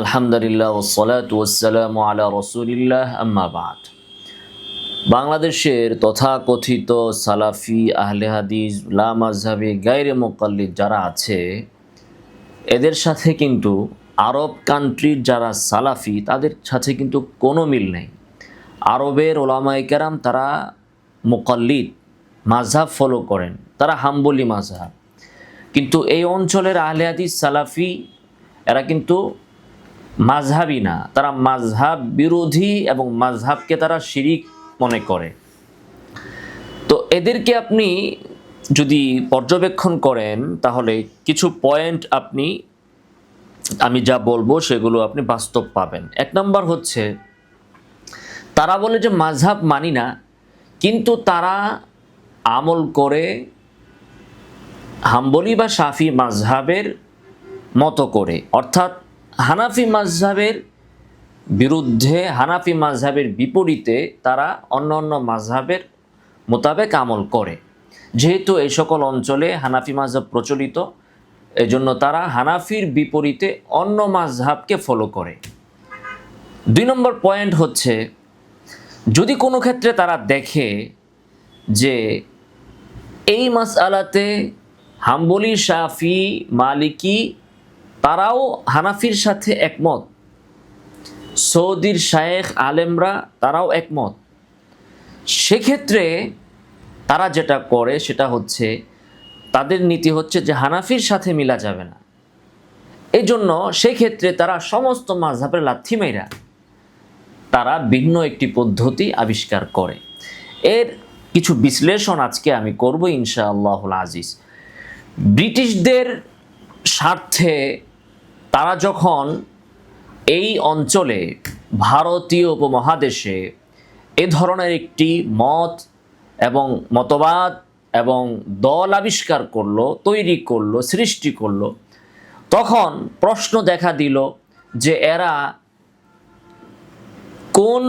আলহামদুলিল্লাহ ওয়াসসালাতু ওয়াসসালামু আলা রাসূলিল্লাহ আম্মা বাদ। বাংলাদেশের তথাকথিত সালাফি আহলে হাদিস লা মাযহাবি গায়রে মুকাল্লিদ যারা আছে, এদের সাথে কিন্তু আরব কান্ট্রির যারা সালাফি তাদের সাথে কিন্তু কোনো মিল নেই। আরবের ওলামায়ে কেরাম তারা মুকাল্লিদ মাযহাব ফলো করেন, তারা হাম্বলি মাযহাব। কিন্তু এই অঞ্চলের আহলে হাদিস সালাফি এরা কিন্তু মাযহাবি না, তারা মাযহাব বিরোধী এবং মাযহাবকে তারা শিরিক মনে করে। তো এদেরকে আপনি যদি পর্যবেক্ষণ করেন তাহলে কিছু পয়েন্ট আমি যা বলবো সেগুলো আপনি বাস্তব পাবেন। এক নম্বর হচ্ছে, তারা বলে যে মাযহাব মানি না, কিন্তু তারা আমল করে হাম্বলি বা শাফি মাযহাবের মতো করে, অর্থাৎ হানাফি মাযহাবের বিরুদ্ধে, হানাফি মাযহাবের বিপরীতে তারা অন্য অন্য মাযহাবের মোতাবেক আমল করে। যেহেতু এই সকল অঞ্চলে হানাফি মাযহাব প্রচলিত, এজন্য তারা হানাফির বিপরীতে অন্য মাযহাবকে ফলো করে। 2 নম্বর পয়েন্ট হচ্ছে, যদি কোনো ক্ষেত্রে তারা দেখে যে এই মাসআলাতে হাম্বলি, শাফি, মালিকি তারাও হানাফির সাথে একমত, সৌদির শায়েখ আলেমরা তারাও একমত, সেক্ষেত্রে তারা যেটা করে সেটা হচ্ছে, তাদের নীতি হচ্ছে যে হানাফির সাথে মিলা যাবে না। এই জন্য সেক্ষেত্রে তারা সমস্ত মাযহাবের লাথি মাইরা তারা ভিন্ন একটি পদ্ধতি আবিষ্কার করে। এর কিছু বিশ্লেষণ আজকে আমি করব ইনশাআল্লাহুল আজিজ। ব্রিটিশদের স্বার্থে তারা যখন এই অঞ্চলে, ভারতীয় উপমহাদেশে এ ধরনের একটি মত এবং মতবাদ এবং দল আবিষ্কার করলো, তৈরি করলো, সৃষ্টি করলো, তখন প্রশ্ন দেখা দিল যে এরা কোন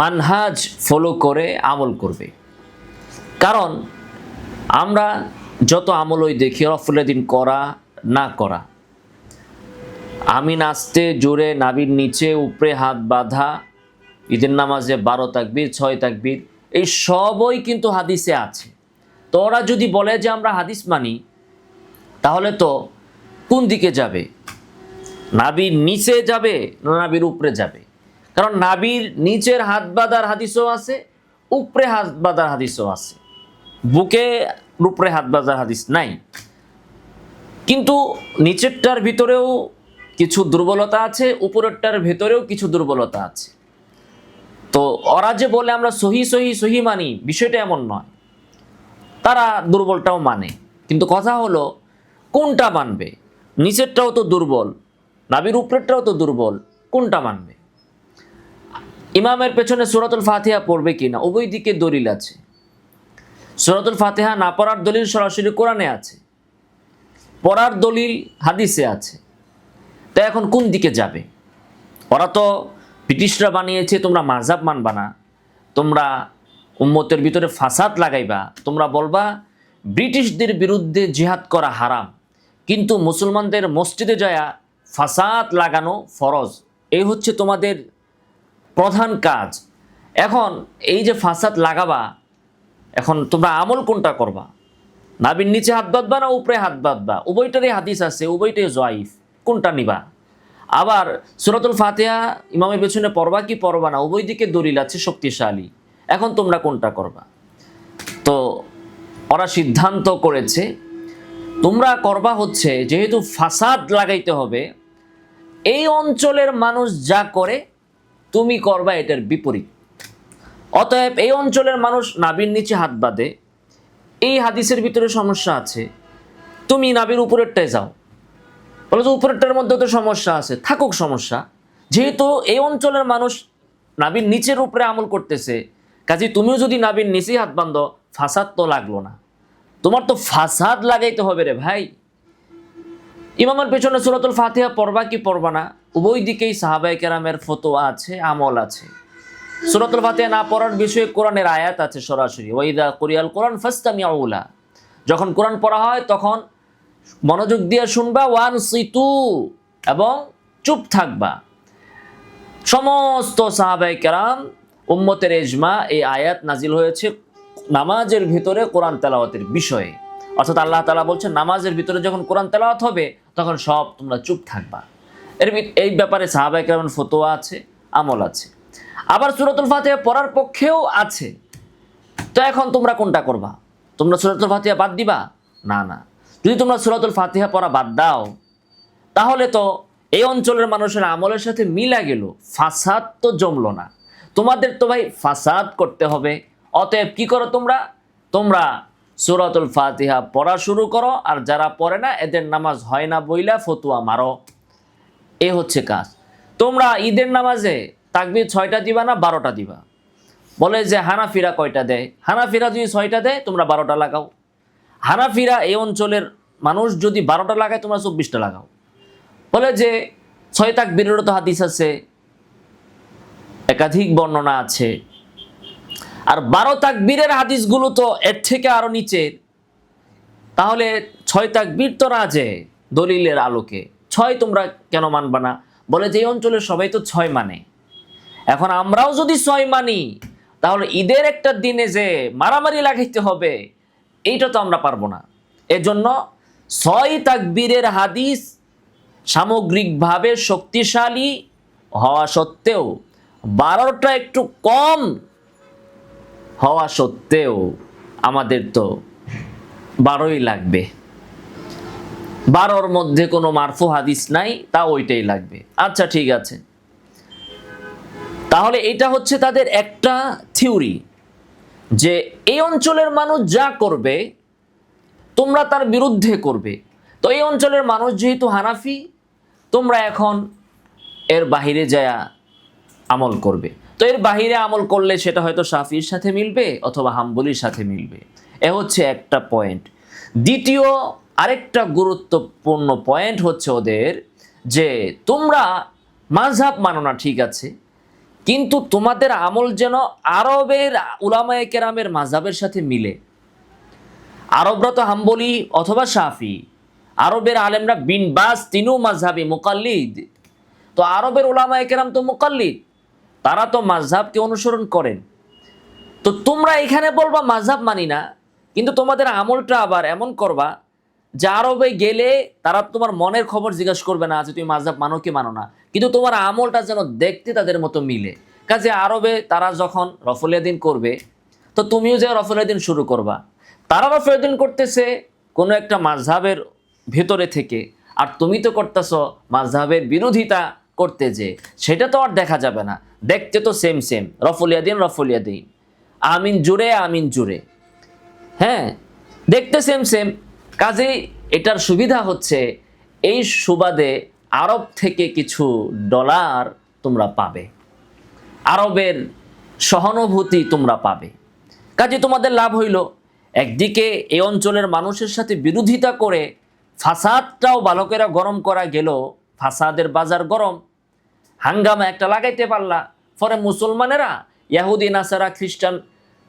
মানহাজ ফলো করে আমল করবে। কারণ আমরা যত আমলই দেখি, রফুল্লাদিন করা না করা, আমি নাচতে জোরে নাবির নিচে উপরে হাত বাঁধা, ঈদের নামাজে 12 তাকবীর 6 তাকবীর, এই সবই কিন্তু হাদিসে আছে। তো ওরা যদি বলে যে আমরা হাদিস মানি, তাহলে তো কোন দিকে যাবে? নাবির নিচে যাবে না নাবির উপরে যাবে? কারণ নাবির নিচের হাত বাঁধার হাদিসও আছে, উপরে হাত বাঁধার হাদিসও আছে, বুকে উপরে হাত বাঁধার হাদিস নাই। কিন্তু নিচেরটার ভিতরেও কিছু দুর্বলতা আছে, উপরেরটার ভেতরেও কিছু দুর্বলতা আছে। তো ওরা যে বলে আমরা সহি সহি সহি মানি, বিষয়টা এমন নয়, তারা দুর্বলটাও মানে। কিন্তু কথা হলো কোনটা মানবে? নিচেরটাও তো দুর্বল, নাবির উপরেরটাও তো দুর্বল, কোনটা মানবে? ইমামের পেছনে সূরাতুল ফাতিহা পড়বে কিনা, উভয় দিকে দলিল আছে। সূরাতুল ফাতিহা না পড়ার দলিল সরাসরি কোরআনে আছে, পড়ার দলিল হাদিসে আছে। তা এখন কোন দিকে যাবে? ওরা তো ব্রিটিশরা বানিয়েছে, তোমরা মাযহাব মানবা না, তোমরা উম্মতের ভিতরে ফাসাদ লাগাইবা, তোমরা বলবা ব্রিটিশদের বিরুদ্ধে জিহাদ করা হারাম, কিন্তু মুসলমানদের মসজিদে যায়া ফাসাদ লাগানো ফরজ, এই হচ্ছে তোমাদের প্রধান কাজ। এখন এই যে ফাসাদ লাগাবা, এখন তোমরা আমল কোনটা করবা? নাবির নিচে হাত বাঁধবা না উপরে হাত বাঁধবা? উভয়টারই হাদিস আছে, উভয়টাই জয়ীফ, কোনটা নিবা? আবার সূরাতুল ফাতিহা ইমামের পেছনে পড়বা কি পড়বা না, উভয় দিকে দলিল আছে শক্তিশালী, এখন তোমরা কোনটা করবা? তো ওরা সিদ্ধান্ত করেছে তোমরা করবা হচ্ছে, যেহেতু ফাসাদ লাগাইতে হবে, এই অঞ্চলের মানুষ যা করে তুমি করবা এটার বিপরীত। অতএব এই অঞ্চলের মানুষ নাবির নিচে হাত বাঁধে, এই হাদিসের ভিতরে সমস্যা আছে, তুমি নাবির উপরেরটায় যাও। বলে যে উপরেরটার মধ্যে তো সমস্যা আছে, থাকুক সমস্যা, যেহেতু এই অঞ্চলের মানুষ নাবির নিচের উপরে আমল করতেছে, কাজে তুমিও যদি নাবির নিচেই হাত বাঁধো, ফাসাদ তো লাগলো না, তোমার তো ফাসাদ লাগাইতে হবে রে ভাই। ইমামের পেছনে সূরাতুল ফাতিহা পড়বা কি পড়বা না, উভয় দিকেই সাহাবায়ে কেরামের ফতোয়া আছে, আমল আছে। সূরাতুল ফাতিহা না পড়ার বিষয়ে কোরআনের আয়াত আছে সরাসরি, ওয়াইদা কুরিয়াল কোরআন ফাসতামিউ লা, যখন কোরআন পড়া হয় তখন মনোযোগ দিয়ে শুনবা, ওয়ানসিতু, এবং চুপ থাকবা। সমস্ত সাহাবায়ে কেরাম উম্মতের ইজমা, এই আয়াত নাজিল হয়েছে নামাজের ভিতরে কোরআন তেলাওয়াতের বিষয়ে। অর্থাৎ আল্লাহ তাআলা বলছেন নামাজের ভিতরে যখন কোরআন তেলাওয়াত হবে তখন সব তোমরা চুপ থাকবা। এই ব্যাপারে সাহাবায়ে কেরামের ফতোয়া আছে, আমল আছে। আবার সূরাতুল ফাতিহা পড়ার পক্ষেও আছে। তো এখন তোমরা কোনটা করবা? তোমরা সূরাতুল ফাতিহা বাদ দিবা? না না, যদি তোমরা সূরাতুল ফাতিহা পড়া বাদ দাও তাহলে তো এই অঞ্চলের মানুষের আমলের সাথে মিলা গেল, ফাসাদ তো জমলো না। তোমাদের তো ভাই ফাসাদ করতে হবে। অতএব কি করো তোমরা? তোমরা সূরাতুল ফাতিহা পড়া শুরু করো, আর যারা পড়ে না এদের নামাজ হয় না বইলা ফতুয়া মারো। এ হচ্ছে কাজ। তোমরা ঈদের নামাজে তাকবীর 6টা দিবা না 12টা দিবা? বলে যে হানাফিরা কয়টা দেয়? হানাফিরা যদি 6টা দেয় তোমরা 12টা লাগাও। হানাফিরা এই অঞ্চলের মানুষ যদি 12টা লাগায় তোমরা 24টা লাগাও। বলে যে 6 তাকবীরেরও তো হাদিস আছে, একাধিক বর্ণনা আছে। আর 12 তাকবীরের হাদিসগুলো তো এর থেকে আরো নিচের। তাহলে 6 তাকবীর তো রাজে দলিলের আলোকে, 6 তোমরা কেন মানবা না? বলে যে এই অঞ্চলের সবাই তো 6 মানে। এখন আমরাও যদি 6 মানি তাহলে ঈদের একটা দিনে যে মারামারি লাগাইতে হবে এইটা তো আমরা পারবো না। এজন্য 6 তাকবীরের হাদিস সামগ্রিকভাবে শক্তিশালী হওয়া সত্ত্বেও, 12টা একটু কম হওয়া সত্ত্বেও আমাদের তো 12ই লাগবে। 12র মধ্যে কোনো মারফু হাদিস নাই, তা ওইটাই লাগবে। আচ্ছা ঠিক আছে, তাহলে এটা হচ্ছে তাদের একটা থিওরি যে এই অঞ্চলের মানুষ যা করবে তোমরা তার বিরুদ্ধে করবে। তো এই অঞ্চলের মানুষ যেহেতু হানাফি, তোমরা এখন এর বাহিরে যায়া আমল করবে। তো এর বাহিরে আমল করলে সেটা হয়তো শাফির সাথে মিলবে অথবা হাম্বলির সাথে মিলবে। এ হচ্ছে একটা পয়েন্ট। দ্বিতীয় আরেকটা গুরুত্বপূর্ণ পয়েন্ট হচ্ছে ওদের যে তোমরা মাযহাব মানো না ঠিক আছে, কিন্তু তোমাদের আমল যেন আরবের উলামায়ে কেরামের মাযহাবের সাথে মিলে। আরবরা তো হাম্বলি অথবা শাফি, আরবের আলেমরা বিন বাস তিনও মাযহাবি মুকাল্লিদ। তো আরবের উলামায়ে কেরাম তো মুকাল্লিদ, তারা তো মাযহাবকে অনুসরণ করেন। তো তোমরা এখানে বলবা মাযহাব মানি না, কিন্তু তোমাদের আমলটা আবার এমন করবা যে আরবে গেলে তারা তোমার মনের খবর জিজ্ঞাসা করবে না যে তুমি মাযহাব মানো কি মানো না, কিন্তু তোমার আমলটা যেন দেখতে তাদের মতো মিলে। কাজে আরবে তারা যখন রফুলের দিন করবে তো তুমিও যে রফুলের দিন শুরু করবা। তারা রফুলের দিন করতেছে কোনো একটা মাযহাবের ভেতরে থেকে, আর তুমি তো করতেছো মাযহাবের বিরোধিতা করতে, যে সেটা তো আর দেখা যাবে না। দেখতে তো সেম সেম, রফুলিয়া দিন, আমিন জুড়ে, হ্যাঁ দেখতে সেম সেম। কাজেই এটার সুবিধা হচ্ছে এই সুবাদে আরব থেকে কিছু ডলার তোমরা পাবে, আরবের সহানুভূতি তোমরা পাবে। কাজে তোমাদের লাভ হইল, একদিকে এই অঞ্চলের মানুষের সাথে বিরোধিতা করে ফাসাদটাও ভালো করে গরম করা গেল, ফাসাদের বাজার গরম, হাঙ্গামা একটা লাগাইতে পারলা। পরে মুসলমানেরা ইহুদি নাসারা খ্রিস্টান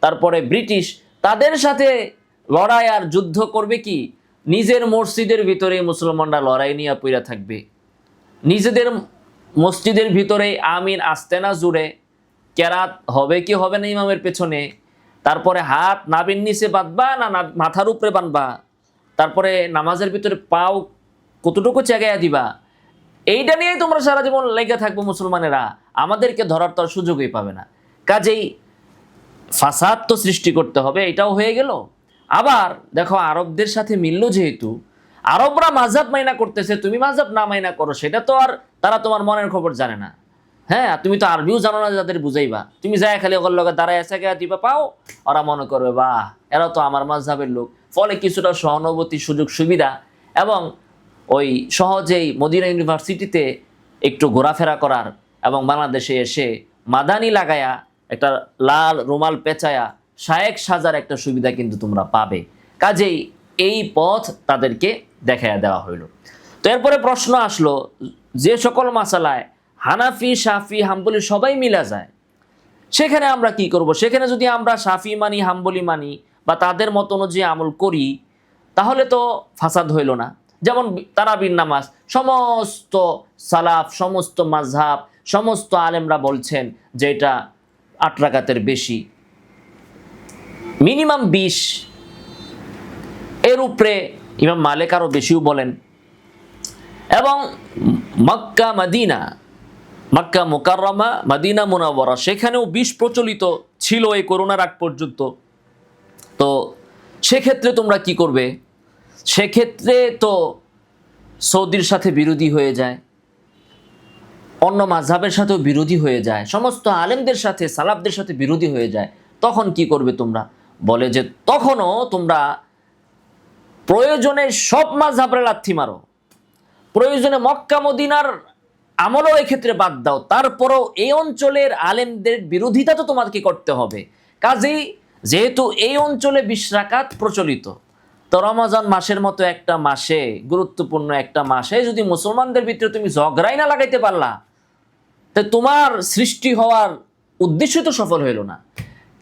তারপরে ব্রিটিশ তাদের সাথে লড়াই আর যুদ্ধ করবে কি? নিজের মসজিদের ভিতরে মুসলমানরা লড়াই নিয়ে পইরা থাকবে, নিজেদের মসজিদের ভিতরে আমিন আসতে না জুড়ে কেরাত হবে কি হবে না ইমামের পেছনে, তারপরে হাত নাভির নিচে বাঁধবা না মাথার উপরে বাঁধবা, তারপরে নামাজের ভিতরে পাও কতটুকু জায়গায় দিবা, এইটা নিয়েই তোমরা সারা জীবন লেগে থাকবো মুসলমানেরা, আমাদেরকে ধরার তো আর সুযোগই পাবে না। কাজেই ফাসাদ তো সৃষ্টি করতে হবে, এটাও হয়ে গেল। আবার দেখো আরবদের সাথে মিললো, যেহেতু আরবরা মাযহাব মাইনা করতেছে, তুমি মাযহাব না মাইনা করো, সেটা তো আর তারা তোমার মনের খবর জানে না। হ্যাঁ, তুমি তো আরবিও জানো না, যাদের বুঝাইবা, তুমি যাই খালি ওর লগে দাঁড়ায় এসে দিবা পাও, ওরা মনে করবে বাহ এরা তো আমার মাযহাবের লোক। ফলে কিছুটা সহানুভূতি, সুযোগ সুবিধা এবং ওই সহজেই মদিনা ইউনিভার্সিটিতে একটু ঘোরাফেরা করার এবং বাংলাদেশে এসে মাদানি লাগায়া একটা লাল রুমাল পেঁচায়া শায়েক সাজার একটা সুবিধা কিন্তু তোমরা পাবে। কাজেই এই পথ তাদেরকে দেখাইয়া দেওয়া হইল। তো এরপরে প্রশ্ন আসলো, যে সকল মাসালায় হানাফি শাফি হাম্বলি সবাই মিলা যায়, সেখানে আমরা কি করব? সেখানে যদি আমরা শাফি মানি হাম্বলি মানি বা তাদের মত অনুযায়ী আমল করি তাহলে তো ফাসাদ হইল না। যেমন তারাবির নামাজ, সমস্ত সালাফ, সমস্ত মাযহাব, সমস্ত আলেমরা বলছেন যে এটা 8 রাকাতের বেশি, মিনিমাম 20, এর উপরে ইমাম মালিক আরও বেশিও বলেন। এবং Mecca Medina, Mecca মুকাররমা, Medina Munawwara, সেখানেও 20 প্রচলিত ছিল এই করোনার আগ পর্যন্ত। তো সেক্ষেত্রে তোমরা কি করবে? সেক্ষেত্রে তো সৌদির সাথে বিরোধী হয়ে যায়, অন্য মাযহাবের সাথেও বিরোধী হয়ে যায়, সমস্ত আলেমদের সাথে, সালাফদের সাথে বিরোধী হয়ে যায়। তখন কি করবে তোমরা? বলে যে তখনও তোমরা প্রয়োজনে সব মাযহাবের লাথি মারো, প্রয়োজনে মক্কা মদিনার আমলও এক্ষেত্রে বাদ দাও, তারপরও এই অঞ্চলের আলেমদের বিরোধিতা তো তোমাকে করতে হবে। কাজেই যেহেতু এই অঞ্চলে 20 রাকাত প্রচলিত, তো রমজান মাসের মতো একটা মাসে, গুরুত্বপূর্ণ একটা মাসে যদি মুসলমানদের ভিতরে তুমি ঝগড়াই না লাগাইতে পারলা, তো তোমার সৃষ্টি হওয়ার উদ্দেশ্য তো সফল হইল না।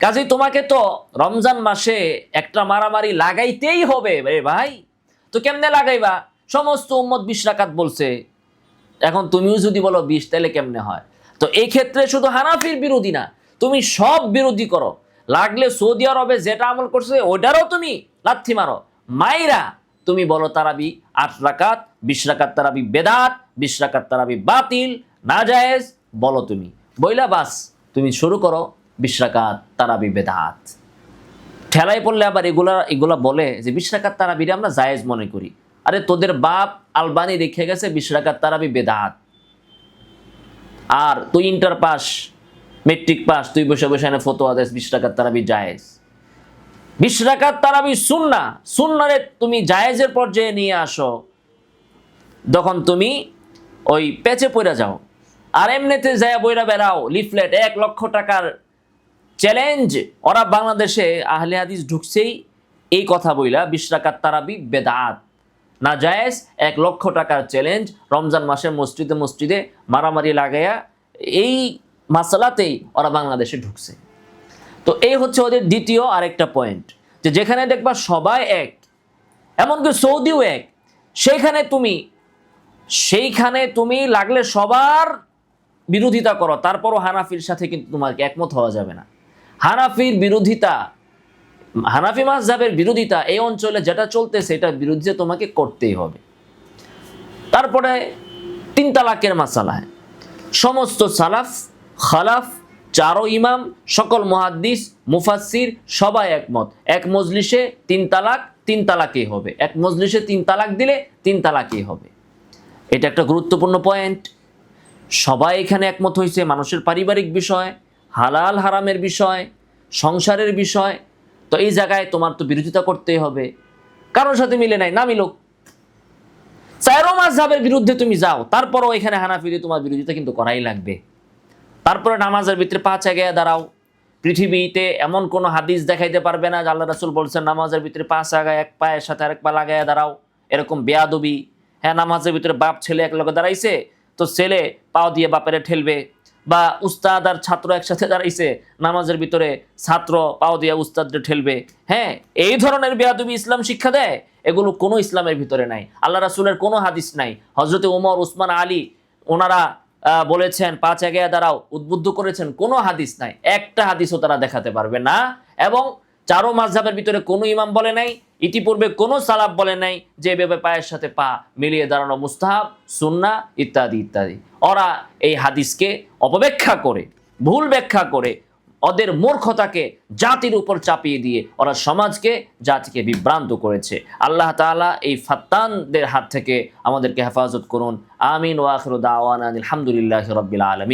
কাজেই তোমাকে তো রমজান মাসে একটা মারামারি লাগাইতেই হবে রে ভাই। তো কেমনে লাগাইবা? সমস্ত উম্মত 20 রাকাত বলছে, এখন তুমিও যদি বলো 20, তাহলে কেমনে হয়? তো এই ক্ষেত্রে শুধু হানাফির বিরোধী না, তুমি সব বিরোধী করো। লাগলে সৌদি আরবে যেটা আমল করছে ওটারও তুমি লাথি মারো, মাইরা তুমি বলো তারাবি 8 রাকাত, 20 রাকাত তারাবি বেদাত, 20 রাকাত তারাবি বাতিল, নাজায়েজ বলো তুমি, বইলা বাস তুমি শুরু করো 20 রাকাত তারাবি বেদাত। ঠেলায় পড়লে আবার এগুলা বলে যে 20 রাকাত তারাবিরে আমরা জায়েজ মনে করি। আরে তোদের বাপ আলবানি রেখে গেছে 20 রাকাত তারাবি বেদাত, আর তুই ইন্টার পাস, মেট্রিক পাস, তুই বসে বসে এনে ফতোয়া দেস 20 রাকাত তারাবি জায়েজ। 20 রাকাত তারাবি সুন্নাহ, সুন্নাহরে তুমি জায়েজের পর্যায়ে নিয়ে আসো, তখন তুমি ওই পেচে পড়ে যাও। আর এমনিতে যায় বইরা বেড়াও লিফলেট, 1 লক্ষ টাকার চ্যালেঞ্জ। ওরা বাংলাদেশে আহলে হাদিস ঢুকছেই এই কথা বইলা 20 রাকাত তারাবি বেদাত, না জায়েজ, 1 লক্ষ টাকার চ্যালেঞ্জ, রমজান মাসে মসজিদে মসজিদে মারামারি লাগাইয়া এই মাসালাতেই ওরা বাংলাদেশে ঢুকছে। তো এই হচ্ছে ওদের দ্বিতীয় আরেকটা পয়েন্ট, যে যেখানে দেখবা সবাই এক, এমনকি সৌদিও এক, সেইখানে তুমি লাগলে সবার বিরোধিতা করো, তারপরও হানাফির সাথে কিন্তু তোমাকে একমত হওয়া যাবে না। হানাফির বিরোধিতা, হানাফি মাযহাবের বিরোধিতা এই অঞ্চলে যেটা চলতেছে এটার বিরুদ্ধে তোমাকে করতেই হবে। তারপরে 3 তালাকের মাসালায় সমস্ত সালাফ, খালাফ, 4 ইমাম, সকল মুহাদ্দিস, মুফাসসির সবাই একমত, এক মজলিসে 3 তালাক, 3 তালাকই হবে। এক মজলিসে 3 তালাক দিলে 3 তালাকই হবে। এটা একটা গুরুত্বপূর্ণ পয়েন্ট। সবাই এখানে একমত হয়েছে মানুষের পারিবারিক বিষয়, হালাল হারামের বিষয়, সংসারের বিষয়। তো এই জায়গায় তোমার তো বিরোধিতা করতেই হবে, কারোর সাথে মিলে নাই, না মিলুক, 4 মাযহাবের বিরুদ্ধে তুমি যাও, তারপরও এখানে হানাফিতে তোমার বিরোধিতা কিন্তু করাই লাগবে। তারপরে নামাজের ভিতরে পা চাগাইয়া দাঁড়াও। পৃথিবীতে এমন কোনো হাদিস দেখাইতে পারবে না যে আল্লাহ রাসূল বলছেন নামাজের ভিতরে পা চাগায় এক পায়ের সাথে আরেক পা লাগাইয়া দাঁড়াও, এরকম বেয়াদবি। হ্যাঁ, নামাজের ভিতরে বাপ ছেলে এক লগে দাঁড়াইছে, তো ছেলে পাও দিয়ে বাপেরে ঠেলবে, বা উস্তাদ আর ছাত্র একসাথে দাঁড়াইছে, নামাজের ভিতরে ছাত্র পাও দিয়ে উস্তাদরে ঠেলবে। হ্যাঁ, এই ধরনের বেয়াদবি ইসলাম শিক্ষা দেয়? এগুলো কোনো ইসলামের ভিতরে নাই, আল্লাহ রাসূলের কোনো হাদিস নাই। হযরতে ওমর, উসমান, আলী ওনারা বলেছেন পা চাগাইয়া দাঁড়াও, উদ্বুদ্ধ করেছেন, কোনো হাদিস নাই, একটা হাদিসও তারা দেখাতে পারবে না। এবং 4 মাযহাবের ভিতরে কোনো ইমাম বলে নাই, ইতিপূর্বে কোনো সালাফ বলে নাই যে এভাবে পায়ের সাথে পা মিলিয়ে দাঁড়ানো মুস্তাহাব, সুন্নাহ ইত্যাদি ইত্যাদি। ওরা এই হাদিসকে অপব্যাখ্যা করে, ভুল ব্যাখ্যা করে, ওদের মূর্খতাকে জাতির উপর চাপিয়ে দিয়ে ওরা সমাজকে, জাতিকে বিভ্রান্ত করেছে। আল্লাহ তাআলা এই ফাত্তানদের হাত থেকে আমাদেরকে হেফাজত করুন। আমিন ওয়া আখিরু দাওয়ানা আলহামদুলিল্লাহি রাব্বিল আলামিন।